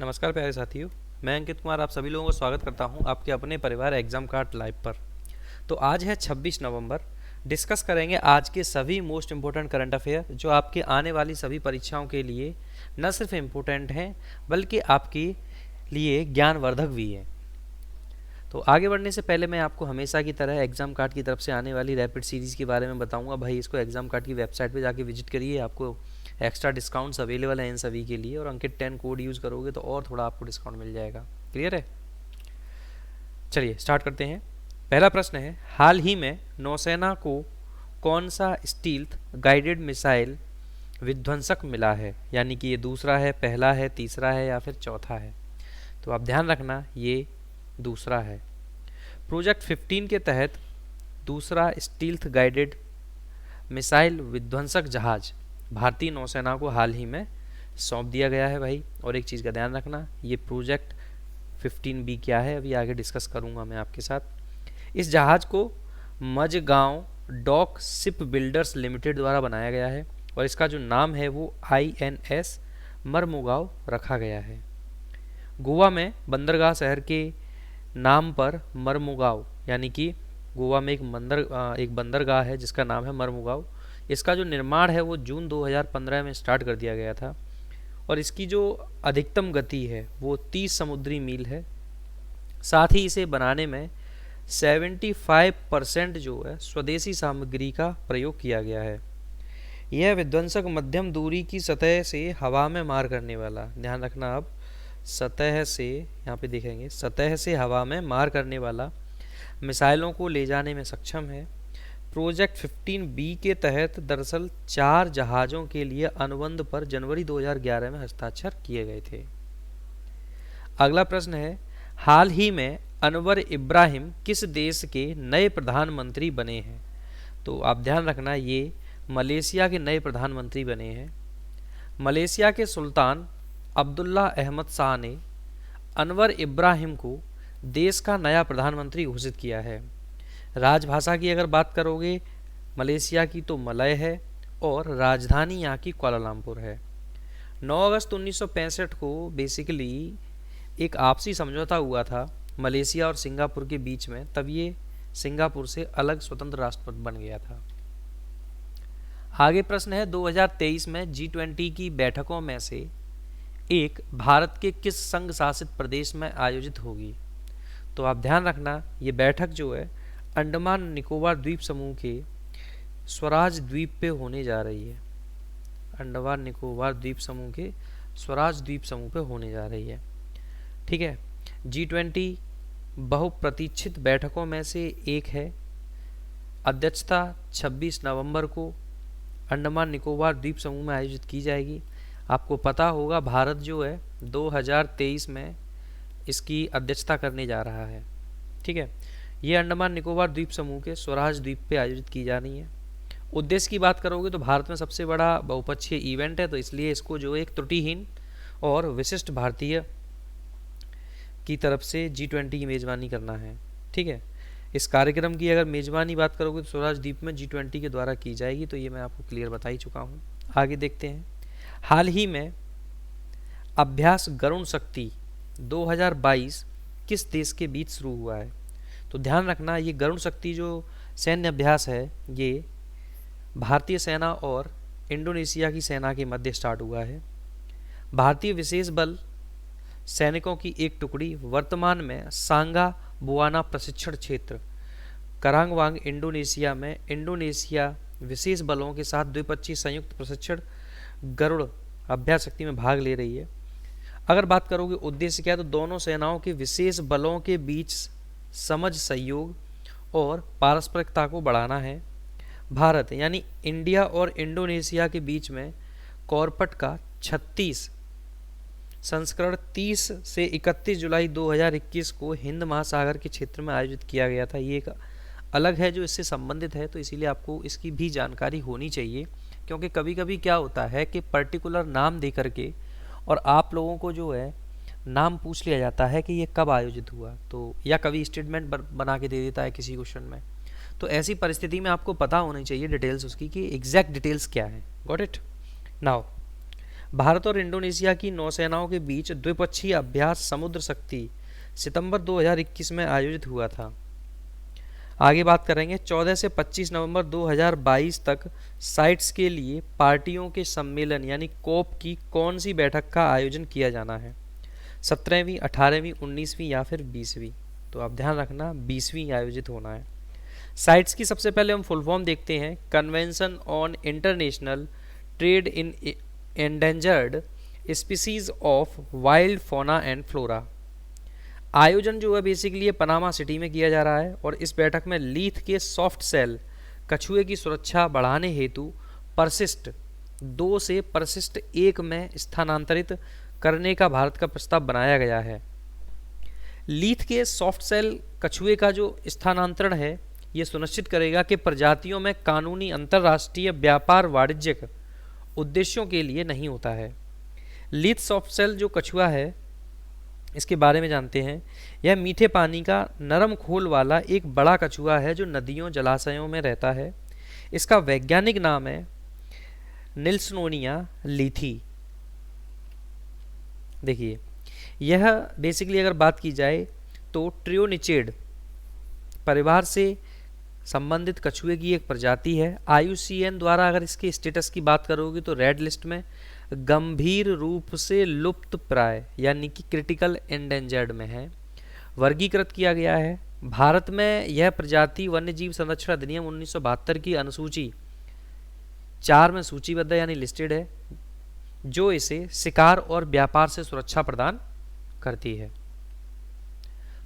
नमस्कार प्यारे साथियों। मैं अंकित कुमार आप सभी लोगों को स्वागत करता हूं आपके अपने परिवार एग्जाम कार्ड लाइव पर। तो आज है 26 नवंबर। डिस्कस करेंगे आज के सभी मोस्ट इम्पोर्टेंट करंट अफेयर जो आपके आने वाली सभी परीक्षाओं के लिए न सिर्फ इम्पोर्टेंट हैं बल्कि आपके लिए ज्ञानवर्धक भी हैं। तो आगे बढ़ने से पहले मैं आपको हमेशा की तरह एग्जाम कार्ड की तरफ से आने वाली रैपिड सीरीज़ के बारे में बताऊंगा। भाई इसको एग्जाम कार्ड की वेबसाइट पे जाके विजिट करिए, आपको एक्स्ट्रा डिस्काउंट्स अवेलेबल हैं इन सभी के लिए, और अंकित 10 कोड यूज़ करोगे तो और थोड़ा आपको डिस्काउंट मिल जाएगा। क्लियर है? चलिए स्टार्ट करते हैं। पहला प्रश्न है, हाल ही में नौसेना को कौन सा स्टील्थ गाइडेड मिसाइल विध्वंसक मिला है? यानी कि ये दूसरा है, पहला है, तीसरा है या फिर चौथा है? तो आप ध्यान रखना ये दूसरा है। प्रोजेक्ट 15 के तहत दूसरा स्टील्थ गाइडेड मिसाइल विध्वंसक जहाज भारतीय नौसेना को हाल ही में सौंप दिया गया है भाई। और एक चीज़ का ध्यान रखना, ये प्रोजेक्ट 15B क्या है अभी आगे डिस्कस करूंगा मैं आपके साथ। इस जहाज को Mazagon dock ship builders limited द्वारा बनाया गया है और इसका जो नाम है वो INS मर्मुगांव रखा गया है। गोवा में बंदरगाह शहर के नाम पर मर्मुगांव, यानी कि गोवा में एक बंदरगाह है जिसका नाम है मर्मुगांव। इसका जो निर्माण है वो जून 2015 में स्टार्ट कर दिया गया था और इसकी जो अधिकतम गति है वो 30 समुद्री मील है। साथ ही इसे बनाने में 75% जो है स्वदेशी सामग्री का प्रयोग किया गया है। यह विध्वंसक मध्यम दूरी की सतह से हवा में मार करने वाला, ध्यान रखना अब सतह से, यहाँ पे देखेंगे सतह से हवा में मार करने वाला मिसाइलों को ले जाने में सक्षम है। प्रोजेक्ट 15B के तहत दरअसल 4 जहाज़ों के लिए अनुबंध पर जनवरी 2011 में हस्ताक्षर किए गए थे। अगला प्रश्न है, हाल ही में अनवर इब्राहिम किस देश के नए प्रधानमंत्री बने हैं? तो आप ध्यान रखना ये मलेशिया के नए प्रधानमंत्री बने हैं। मलेशिया के सुल्तान अब्दुल्ला अहमद शाह ने अनवर इब्राहिम को देश का नया प्रधानमंत्री घोषित किया है। राजभाषा की अगर बात करोगे मलेशिया की तो मलय है और राजधानी यहाँ की कुआलालंपुर है। 9 अगस्त 1965 को बेसिकली एक आपसी समझौता हुआ था मलेशिया और सिंगापुर के बीच में, तब ये सिंगापुर से अलग स्वतंत्र राष्ट्र बन गया था। आगे प्रश्न है, 2023 में G20 की बैठकों में से एक भारत के किस संघ शासित प्रदेश में आयोजित होगी? तो आप ध्यान रखना ये बैठक जो है अंडमान निकोबार द्वीप समूह के स्वराज द्वीप पे होने जा रही है। अंडमान निकोबार द्वीप समूह के स्वराज द्वीप समूह पे होने जा रही है। ठीक है, G20 बहुप्रतीक्षित बैठकों में से एक है। अध्यक्षता 26 नवंबर को अंडमान निकोबार द्वीप समूह में आयोजित की जाएगी। आपको पता होगा भारत जो है 2023 में इसकी अध्यक्षता करने जा रहा है। ठीक है, ये अंडमान निकोबार द्वीप समूह के स्वराज द्वीप पे आयोजित की जा रही है। उद्देश्य की बात करोगे तो भारत में सबसे बड़ा बहुपक्षीय इवेंट है, तो इसलिए इसको जो एक त्रुटिहीन और विशिष्ट भारतीय की तरफ से G20 की मेज़बानी करना है। ठीक है, इस कार्यक्रम की अगर मेज़बानी बात करोगे तो स्वराज द्वीप में G20 के द्वारा की जाएगी, तो ये मैं आपको क्लियर बता ही चुका हूँ। आगे देखते हैं, हाल ही में अभ्यास गरुण शक्ति 2022 किस देश के बीच शुरू हुआ है? तो ध्यान रखना ये गरुण शक्ति जो सैन्य अभ्यास है ये भारतीय सेना और इंडोनेशिया की सेना के मध्य स्टार्ट हुआ है। भारतीय विशेष बल सैनिकों की एक टुकड़ी वर्तमान में सांगा बुआना प्रशिक्षण क्षेत्र करांगवांग इंडोनेशिया में इंडोनेशिया विशेष बलों के साथ द्विपक्षीय संयुक्त प्रशिक्षण गरुड़ अभ्यास शक्ति में भाग ले रही है। अगर बात करोगे उद्देश्य क्या है, तो दोनों सेनाओं के विशेष बलों के बीच समझ, सहयोग और पारस्परिकता को बढ़ाना है। भारत यानी इंडिया और इंडोनेशिया के बीच में कॉर्पट का 36 संस्करण 30 से 31 जुलाई 2021 को हिंद महासागर के क्षेत्र में आयोजित किया गया था। ये एक अलग है जो इससे संबंधित है, तो इसीलिए आपको इसकी भी जानकारी होनी चाहिए, क्योंकि कभी कभी क्या होता है कि पर्टिकुलर नाम दे करके और आप लोगों को जो है नाम पूछ लिया जाता है कि ये कब आयोजित हुआ, तो या कभी स्टेटमेंट बना के दे देता है किसी क्वेश्चन में, तो ऐसी परिस्थिति में आपको पता होनी चाहिए डिटेल्स उसकी कि एग्जैक्ट डिटेल्स क्या है। Got it? नाउ भारत और इंडोनेशिया की नौसेनाओं के बीच द्विपक्षीय अभ्यास समुद्र शक्ति सितंबर 2021 में आयोजित हुआ था। आगे बात करेंगे 14 से 25 नवंबर 2022 तक साइट्स के लिए पार्टियों के सम्मेलन यानी कोप की कौन सी बैठक का आयोजन किया जाना है? 17वीं, 18वीं, 19वीं या फिर 20वीं? तो आप ध्यान रखना 20वीं आयोजित होना है। साइट्स की सबसे पहले हम फुल फॉर्म देखते हैं। Convention on international trade in endangered species of wild fauna and flora. आयोजन जो है बेसिकली ये पनामा सिटी में किया जा रहा है और इस बैठक में लीथ के सॉफ्ट सेल कछुए की सुरक्षा बढ़ाने हेतु परसिस्ट 2 से परसिस्ट 1 में स्थानांतरित करने का भारत का प्रस्ताव बनाया गया है। लीथ के सॉफ्ट सेल कछुए का जो स्थानांतरण है ये सुनिश्चित करेगा कि प्रजातियों में कानूनी अंतर्राष्ट्रीय व्यापार वाणिज्यिक उद्देश्यों के लिए नहीं होता है। लीथ सॉफ्ट सेल जो कछुआ है इसके बारे में जानते हैं। यह मीठे पानी का नरम खोल वाला एक बड़ा कछुआ है जो नदियों जलाशयों में रहता है। इसका वैज्ञानिक नाम है निल्सनोनिया लीथी। देखिए यह बेसिकली अगर बात की जाए तो ट्रियोनिचेड परिवार से संबंधित कछुए की एक प्रजाति है। IUCN द्वारा अगर इसके स्टेटस की बात करोगे तो रेड लिस्ट में गंभीर रूप से लुप्त प्राय यानी कि क्रिटिकल एंडेंजर्ड में है, वर्गीकृत किया गया है। भारत में यह प्रजाति वन्यजीव संरक्षण अधिनियम 1972 की अनुसूची 4 में सूचीबद्ध यानी लिस्टेड है, जो इसे शिकार और व्यापार से सुरक्षा प्रदान करती है।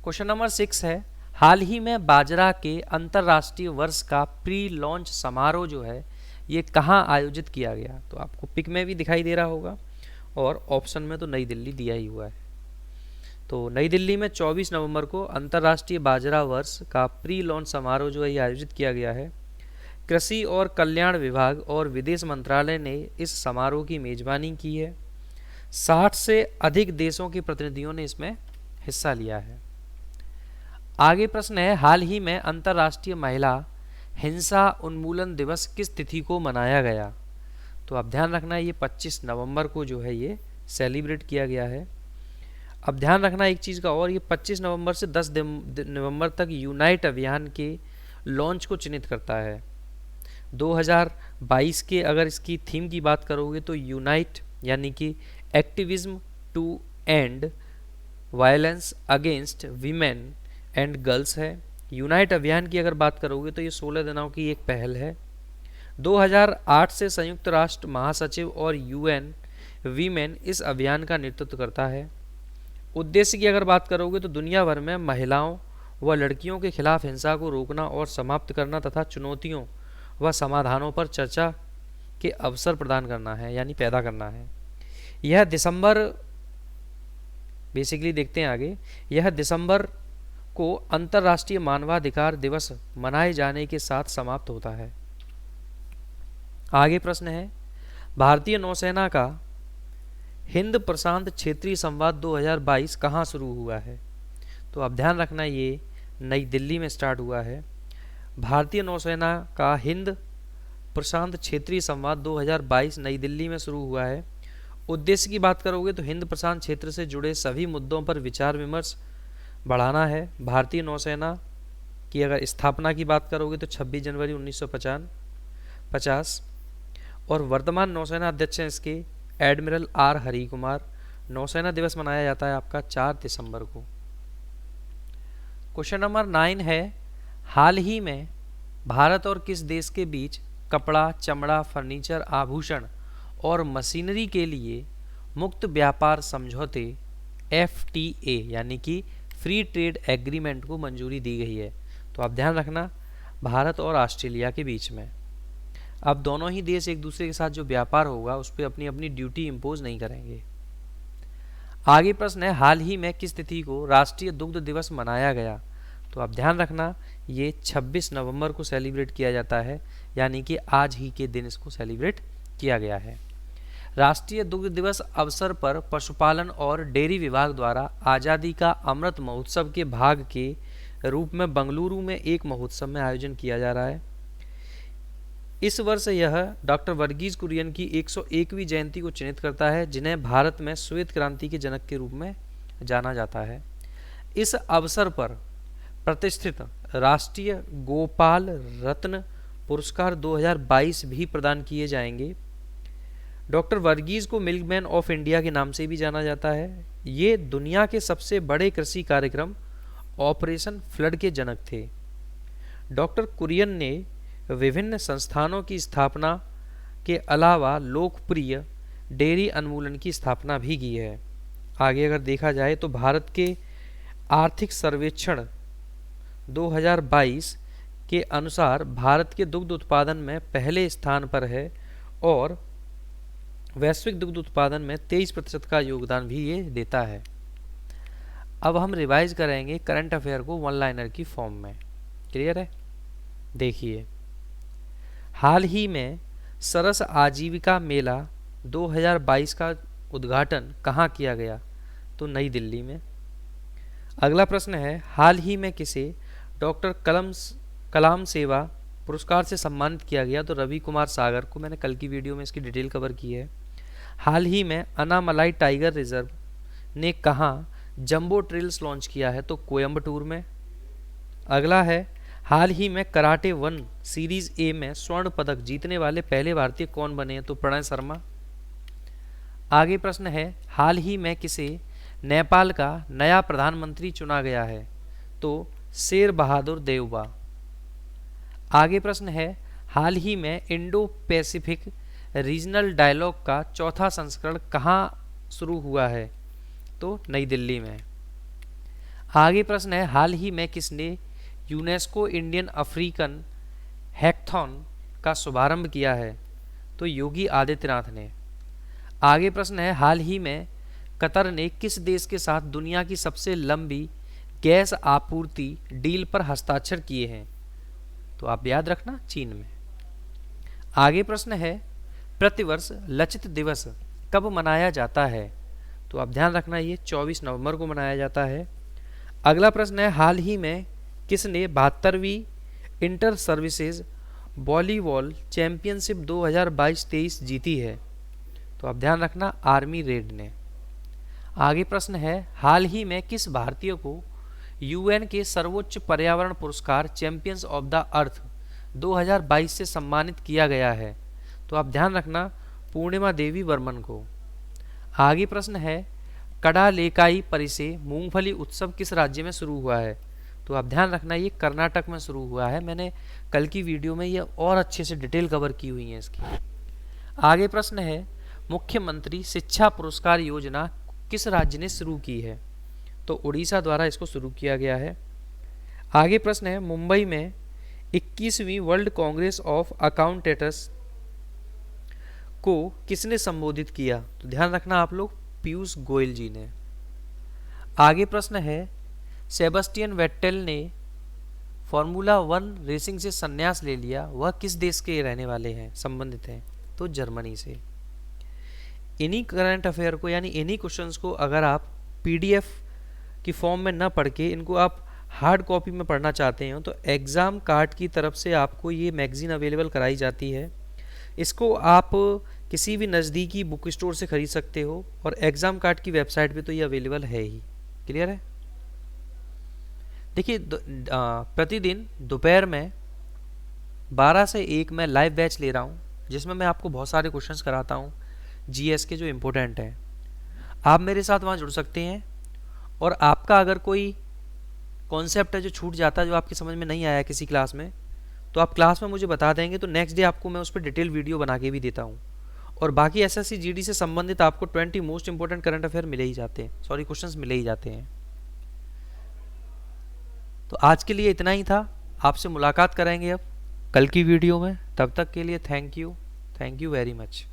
क्वेश्चन नंबर 6 है, हाल ही में बाजरा के अंतर्राष्ट्रीय वर्ष का प्री लॉन्च समारोह जो है ये कहाँ आयोजित किया गया? तो आपको पिक में भी दिखाई दे रहा होगा और ऑप्शन में तो नई दिल्ली दिया ही हुआ है। तो नई दिल्ली में 24 नवंबर को अंतर्राष्ट्रीय बाजरा वर्ष का प्री लॉन्च समारोह जो है ये आयोजित किया गया है। कृषि और कल्याण विभाग और विदेश मंत्रालय ने इस समारोह की मेजबानी की है। 60 से अधिक देशों के प्रतिनिधियों ने इसमें हिस्सा लिया है। आगे प्रश्न है, हाल ही में अंतर्राष्ट्रीय महिला हिंसा उन्मूलन दिवस किस तिथि को मनाया गया? तो आप ध्यान रखना ये 25 नवंबर को जो है ये सेलिब्रेट किया गया है। अब ध्यान रखना एक चीज़ का और, ये 25 नवंबर से 10 नवंबर तक यूनाइट अभियान के लॉन्च को चिन्हित करता है। 2022 के अगर इसकी थीम की बात करोगे तो यूनाइट यानी कि activism to end violence against women and girls है। यूनाइट अभियान की अगर बात करोगे तो ये 16 दिनों की एक पहल है। 2008 से संयुक्त राष्ट्र महासचिव और UN वीमेन इस अभियान का नेतृत्व करता है। उद्देश्य की अगर बात करोगे तो दुनिया भर में महिलाओं व लड़कियों के खिलाफ हिंसा को रोकना और समाप्त करना तथा चुनौतियों व समाधानों पर चर्चा के अवसर प्रदान करना है यानी पैदा करना है। यह दिसंबर बेसिकली देखते हैं आगे, यह दिसंबर को अंतर्राष्ट्रीय मानवाधिकार दिवस मनाए जाने के साथ समाप्त होता है। आगे प्रश्न है, भारतीय नौसेना का हिंद प्रशांत क्षेत्रीय संवाद 2022 कहाँ शुरू हुआ है? तो आप ध्यान रखना ये नई दिल्ली में स्टार्ट हुआ है। भारतीय नौसेना का हिंद प्रशांत क्षेत्रीय संवाद 2022 नई दिल्ली में शुरू हुआ है। उद्देश्य की बात करोगे तो हिंद प्रशांत क्षेत्र से जुड़े सभी मुद्दों पर विचार विमर्श बढ़ाना है। भारतीय नौसेना की अगर स्थापना की बात करोगे तो 26 जनवरी 1950 और वर्तमान नौसेना अध्यक्ष हैं इसके एडमिरल R हरि कुमार। नौसेना दिवस मनाया जाता है आपका 4 दिसंबर को। क्वेश्चन नंबर 9 है, हाल ही में भारत और किस देश के बीच कपड़ा, चमड़ा, फर्नीचर, आभूषण और मशीनरी के लिए मुक्त व्यापार समझौते FTA यानी कि फ्री ट्रेड एग्रीमेंट को मंजूरी दी गई है? तो आप ध्यान रखना भारत और ऑस्ट्रेलिया के बीच में। अब दोनों ही देश एक दूसरे के साथ जो व्यापार होगा उस पर अपनी अपनी ड्यूटी इम्पोज नहीं करेंगे। आगे प्रश्न है, हाल ही में किस तिथि को राष्ट्रीय दुग्ध दिवस मनाया गया? तो आप ध्यान रखना ये 26 नवंबर को सेलिब्रेट किया जाता है यानी कि आज ही के दिन इसको सेलिब्रेट किया गया है। राष्ट्रीय दुग्ध दिवस अवसर पर पशुपालन और डेयरी विभाग द्वारा आज़ादी का अमृत महोत्सव के भाग के रूप में बंगलुरु में एक महोत्सव में आयोजन किया जा रहा है। इस वर्ष यह डॉक्टर वर्गीज कुरियन की 101वीं जयंती को चिन्हित करता है, जिन्हें भारत में श्वेत क्रांति के जनक के रूप में जाना जाता है। इस अवसर पर प्रतिष्ठित राष्ट्रीय गोपाल रत्न पुरस्कार 2022 भी प्रदान किए जाएंगे। डॉक्टर वर्गीज को मिल्कमैन ऑफ इंडिया के नाम से भी जाना जाता है। ये दुनिया के सबसे बड़े कृषि कार्यक्रम ऑपरेशन फ्लड के जनक थे। डॉक्टर कुरियन ने विभिन्न संस्थानों की स्थापना के अलावा लोकप्रिय डेयरी उन्मूलन की स्थापना भी की है। आगे अगर देखा जाए तो भारत के आर्थिक सर्वेक्षण 2022 के अनुसार भारत के दुग्ध उत्पादन में पहले स्थान पर है और वैश्विक दुग्ध उत्पादन में 23% का योगदान भी ये देता है। अब हम रिवाइज करेंगे करंट अफेयर को वन लाइनर की फॉर्म में। क्लियर है? देखिए, हाल ही में सरस आजीविका मेला 2022 का उद्घाटन कहाँ किया गया? तो नई दिल्ली में। अगला प्रश्न है, हाल ही में किसे डॉक्टर कलाम सेवा पुरस्कार से सम्मानित किया गया? तो रवि कुमार सागर को। मैंने कल की वीडियो में इसकी डिटेल कवर की है। हाल ही में अनामलाई टाइगर रिजर्व ने कहाँ जंबो ट्रेल्स लॉन्च किया है? तो कोयम्बटूर में। अगला है, हाल ही में कराटे 1 सीरीज ए में स्वर्ण पदक जीतने वाले पहले भारतीय कौन बने हैं? तो प्रणय शर्मा। आगे प्रश्न है, हाल ही में किसे नेपाल का नया प्रधानमंत्री चुना गया है? तो शेर बहादुर देउबा। आगे प्रश्न है, हाल ही में इंडो पैसिफिक रीजनल डायलॉग का चौथा संस्करण कहाँ शुरू हुआ है? तो नई दिल्ली में। आगे प्रश्न है, हाल ही में किसने यूनेस्को इंडियन अफ्रीकन हैकथॉन का शुभारंभ किया है? तो योगी आदित्यनाथ ने। आगे प्रश्न है, हाल ही में कतर ने किस देश के साथ दुनिया की सबसे लंबी गैस आपूर्ति डील पर हस्ताक्षर किए हैं? तो आप याद रखना, चीन में। आगे प्रश्न है, प्रतिवर्ष लचित दिवस कब मनाया जाता है? तो आप ध्यान रखना, ये 24 नवंबर को मनाया जाता है। अगला प्रश्न है, हाल ही में किसने 72वीं इंटर सर्विसेज वॉलीबॉल चैंपियनशिप 2022-23 जीती है? तो आप ध्यान रखना, आर्मी रेड ने। आगे प्रश्न है, हाल ही में किस भारतीय को यूएन के सर्वोच्च पर्यावरण पुरस्कार चैंपियंस ऑफ द अर्थ 2022 से सम्मानित किया गया है? तो आप ध्यान रखना, पूर्णिमा देवी बर्मन को। आगे प्रश्न है, कडालेकाई परिसे मूंगफली उत्सव किस राज्य में शुरू हुआ है? तो आप ध्यान रखना, ये कर्नाटक में शुरू हुआ है। मैंने कल की वीडियो में ये और अच्छे से डिटेल कवर की हुई है इसकी। आगे प्रश्न है, मुख्यमंत्री शिक्षा पुरस्कार योजना किस राज्य ने शुरू की है? तो उड़ीसा द्वारा इसको शुरू किया गया है। आगे प्रश्न है, मुंबई में 21वीं वर्ल्ड कांग्रेस ऑफ अकाउंटेंट्स को किसने संबोधित किया? तो ध्यान रखना आप लोग, पीयूष गोयल जी ने। आगे प्रश्न है, सेबेस्टियन वेट्टेल ने फार्मूला 1 रेसिंग से संन्यास ले लिया, वह किस देश के रहने वाले हैं, संबंधित हैं? तो जर्मनी से। इन्हीं करंट अफेयर को, यानी इन्हीं क्वेश्चंस को अगर आप पीडीएफ की फॉर्म में न पढ़ के इनको आप हार्ड कॉपी में पढ़ना चाहते हो, तो एग्ज़ाम कार्ड की तरफ से आपको ये मैगज़ीन अवेलेबल कराई जाती है। इसको आप किसी भी नज़दीकी बुक स्टोर से खरीद सकते हो और एग्ज़ाम कार्ड की वेबसाइट पे तो ये अवेलेबल है ही। क्लियर है? देखिए, प्रतिदिन दोपहर में 12 से 1 मैं लाइव बैच ले रहा हूँ, जिसमें मैं आपको बहुत सारे क्वेश्चंस कराता हूँ जीएस के जो इम्पोर्टेंट हैं। आप मेरे साथ वहाँ जुड़ सकते हैं और आपका अगर कोई कॉन्सेप्ट है जो छूट जाता है, जो आपकी समझ में नहीं आया किसी क्लास में, तो आप क्लास में मुझे बता देंगे, तो नेक्स्ट डे आपको मैं उस पर डिटेल वीडियो बना के भी देता हूँ। और बाकी एसएससी जीडी से संबंधित आपको 20 मोस्ट इंपोर्टेंट करंट अफेयर मिले ही जाते हैं, सॉरी क्वेश्चंस मिले ही जाते हैं। तो आज के लिए इतना ही था। आपसे मुलाकात करेंगे अब कल की वीडियो में। तब तक के लिए थैंक यू वेरी मच।